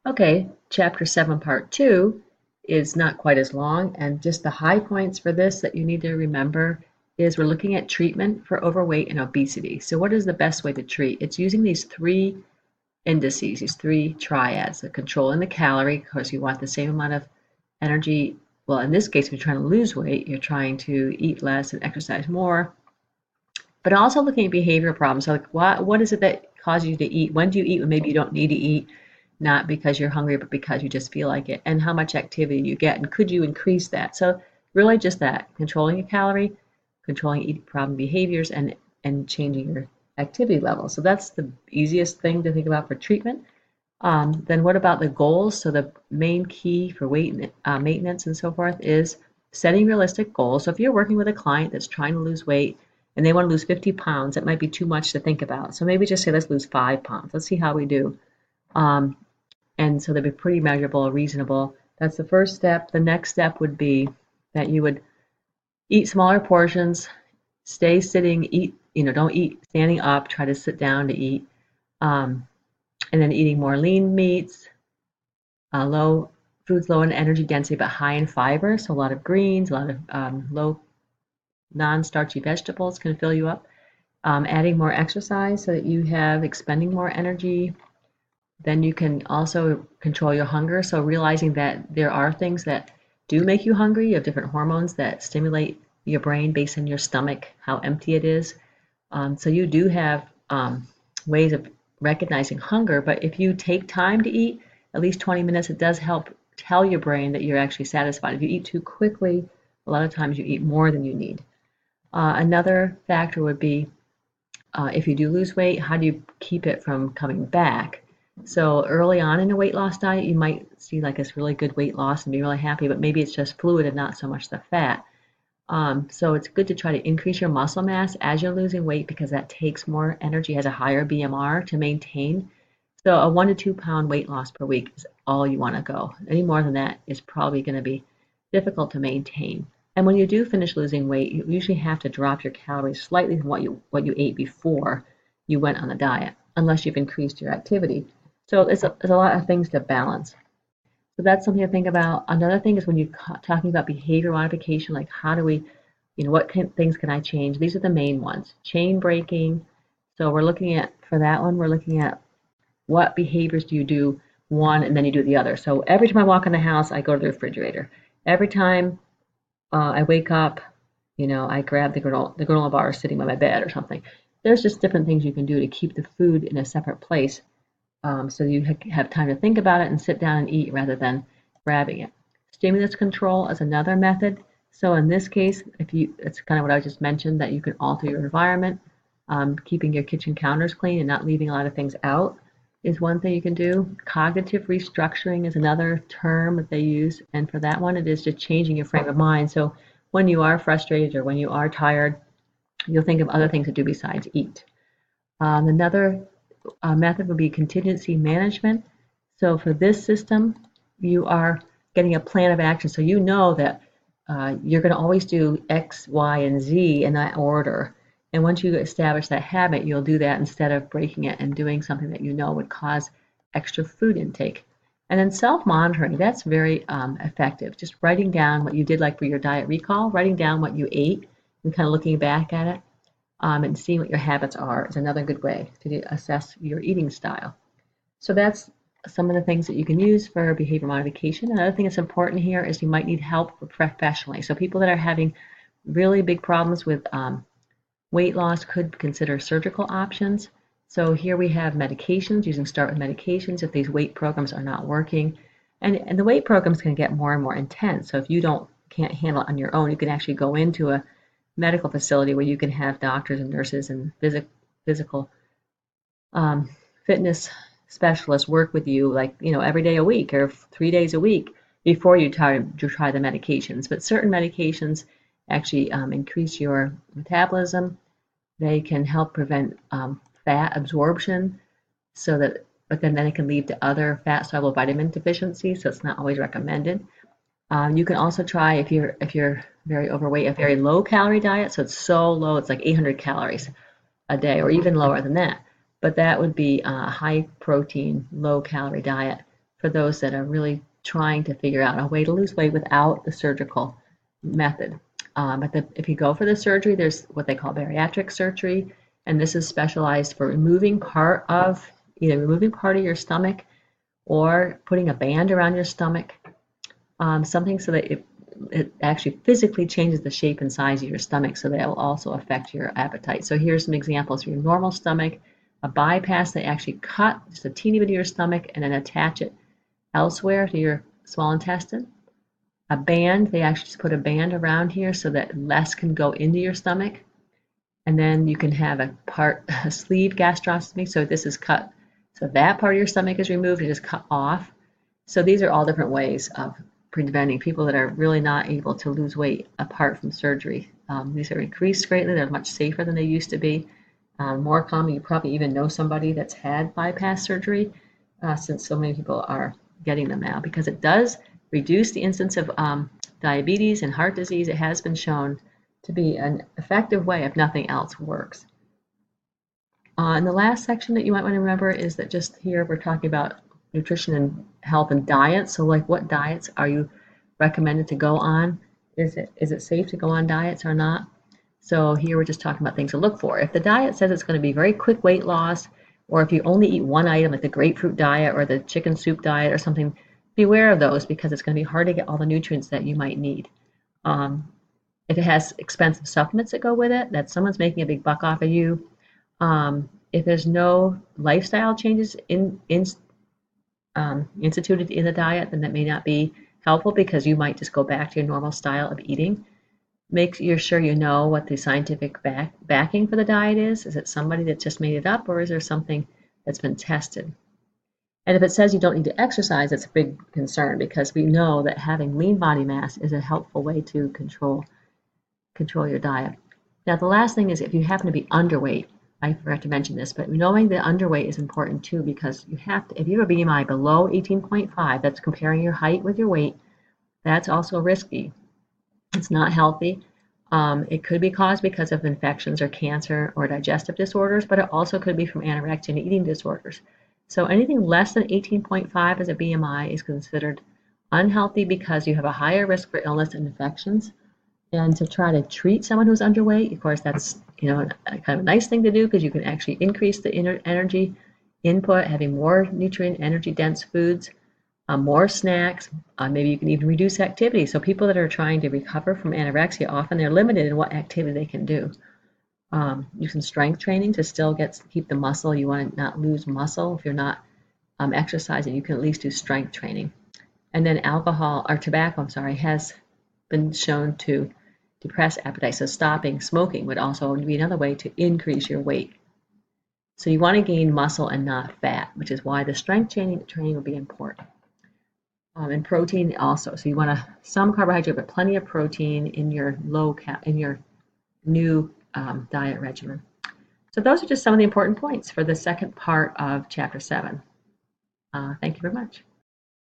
Okay, chapter 7, part 2 is not quite as long, and just the high points for this that you need to remember is we're looking at treatment for overweight and obesity. So, what is the best way to treat? It's using these three indices, these three triads, the controlling the calorie, because you want the same amount of energy. Well, in this case, if you're trying to lose weight, you're trying to eat less and exercise more, but also looking at behavioral problems. So, like, what is it that causes you to eat? When do you eat when maybe you don't need to eat? Not because you're hungry, but because you just feel like it, and how much activity you get, and could you increase that? So really just that, controlling your calorie, controlling eating problem behaviors, and changing your activity level. So that's the easiest thing to think about for treatment. Then what about the goals? So the main key for weight maintenance and so forth is setting realistic goals. So if you're working with a client that's trying to lose weight and they want to lose 50 pounds, that might be too much to think about. So maybe just say, let's lose 5 pounds. Let's see how we do. Um, and so they'd be pretty measurable, reasonable. That's the first step. The next step would be that you would eat smaller portions, stay sitting, eat, don't eat standing up, try to sit down to eat. Um, and then eating more lean meats, low foods low in energy density but high in fiber. So a lot of greens, a lot of low non-starchy vegetables can fill you up. Adding more exercise so that you have expending more energy. Then you can also control your hunger. So realizing that there are things that do make you hungry. You have different hormones that stimulate your brain based on your stomach, how empty it is. So you do have ways of recognizing hunger, but if you take time to eat, at least 20 minutes, it does help tell your brain that you're actually satisfied. If you eat too quickly, a lot of times you eat more than you need. Another factor would be if you do lose weight, how do you keep it from coming back? So early on in a weight loss diet, you might see like this really good weight loss and be really happy, but maybe it's just fluid and not so much the fat. So it's good to try to increase your muscle mass as you're losing weight because that takes more energy, has a higher BMR to maintain. So a 1 to 2 pound weight loss per week is all you want to go. Any more than that is probably going to be difficult to maintain. And when you do finish losing weight, you usually have to drop your calories slightly from what you ate before you went on the diet, unless you've increased your activity. So it's a lot of things to balance. So that's something to think about. Another thing is when you're talking about behavior modification, like how do we, things can I change? These are the main ones. Chain breaking. So we're looking at, for that one, we're looking at what behaviors do you do one and then you do the other. So every time I walk in the house, I go to the refrigerator. Every time I wake up, I grab the granola bar sitting by my bed or something. There's just different things you can do to keep the food in a separate place so you have time to think about it and sit down and eat rather than grabbing it. Stimulus control is another method. So in this case, it's kind of what I just mentioned, that you can alter your environment, keeping your kitchen counters clean and not leaving a lot of things out is one thing you can do. Cognitive restructuring is another term that they use, and for that one, it is just changing your frame of mind. So when you are frustrated or when you are tired, you'll think of other things to do besides eat. Another method would be contingency management. So for this system, you are getting a plan of action. So you know that you're going to always do X, Y, and Z in that order. And once you establish that habit, you'll do that instead of breaking it and doing something that you know would cause extra food intake. And then self-monitoring, that's very effective. Just writing down what you did, like for your diet recall, writing down what you ate and kind of looking back at it and seeing what your habits are is another good way to assess your eating style. So that's some of the things that you can use for behavior modification. Another thing that's important here is you might need help professionally. So people that are having really big problems with weight loss could consider surgical options. So here we have medications. You can start with medications if these weight programs are not working. And the weight programs can get more and more intense. So if you can't handle it on your own, you can actually go into a medical facility where you can have doctors and nurses and physical fitness specialists work with you, like every day a week or 3 days a week before you try the medications. But certain medications actually increase your metabolism. They can help prevent fat absorption, but then it can lead to other fat-soluble vitamin deficiencies. So it's not always recommended. You can also try, if you're very overweight, a very low calorie diet. So it's so low, it's like 800 calories a day, or even lower than that. But that would be a high protein, low calorie diet for those that are really trying to figure out a way to lose weight without the surgical method. If you go for the surgery, there's what they call bariatric surgery, and this is specialized for removing either removing part of your stomach or putting a band around your stomach, something so that it actually physically changes the shape and size of your stomach, so that will also affect your appetite. So here's some examples for your normal stomach. A bypass, they actually cut just a teeny bit of your stomach and then attach it elsewhere to your small intestine. A band, they actually just put a band around here so that less can go into your stomach. And then you can have a sleeve gastrostomy. So this is cut. So that part of your stomach is removed, it is cut off. So these are all different ways of preventing people that are really not able to lose weight apart from surgery. These are increased greatly. They're much safer than they used to be. More common, you probably even know somebody that's had bypass surgery, since so many people are getting them now, because it does reduce the incidence of diabetes and heart disease. It has been shown to be an effective way if nothing else works. And the last section that you might want to remember is that just here we're talking about nutrition and health and diet. So like, what diets are you recommended to go on? Is it safe to go on diets or not? So here we're just talking about things to look for. If the diet says it's going to be very quick weight loss, or if you only eat one item like the grapefruit diet or the chicken soup diet or something, beware of those, because it's going to be hard to get all the nutrients that you might need. If it has expensive supplements that go with it, that someone's making a big buck off of you. If there's no lifestyle changes instituted in the diet, then that may not be helpful, because you might just go back to your normal style of eating. Make sure you know what the scientific backing for the diet is. Is it somebody that just made it up, or is there something that's been tested? And if it says you don't need to exercise, it's a big concern, because we know that having lean body mass is a helpful way to control your diet. Now, the last thing is, if you happen to be underweight, I forgot to mention this, but knowing that underweight is important too, because you have to, if you have a BMI below 18.5, that's comparing your height with your weight, that's also risky. It's not healthy. It could be caused because of infections or cancer or digestive disorders, but it also could be from anorexia and eating disorders. So anything less than 18.5 as a BMI is considered unhealthy, because you have a higher risk for illness and infections. And to try to treat someone who's underweight, of course, that's kind of a nice thing to do, because you can actually increase the energy input, having more nutrient, energy dense foods, more snacks. Maybe you can even reduce activity. So people that are trying to recover from anorexia, often they're limited in what activity they can do. Using strength training to still keep the muscle. You want to not lose muscle. If you're not exercising, you can at least do strength training. And then tobacco, has been shown to depress appetite. So stopping smoking would also be another way to increase your weight. So you want to gain muscle and not fat, which is why the strength training will be important. And protein also. So you want some carbohydrate, but plenty of protein in your new diet regimen. So those are just some of the important points for the second part of Chapter 7. Thank you very much.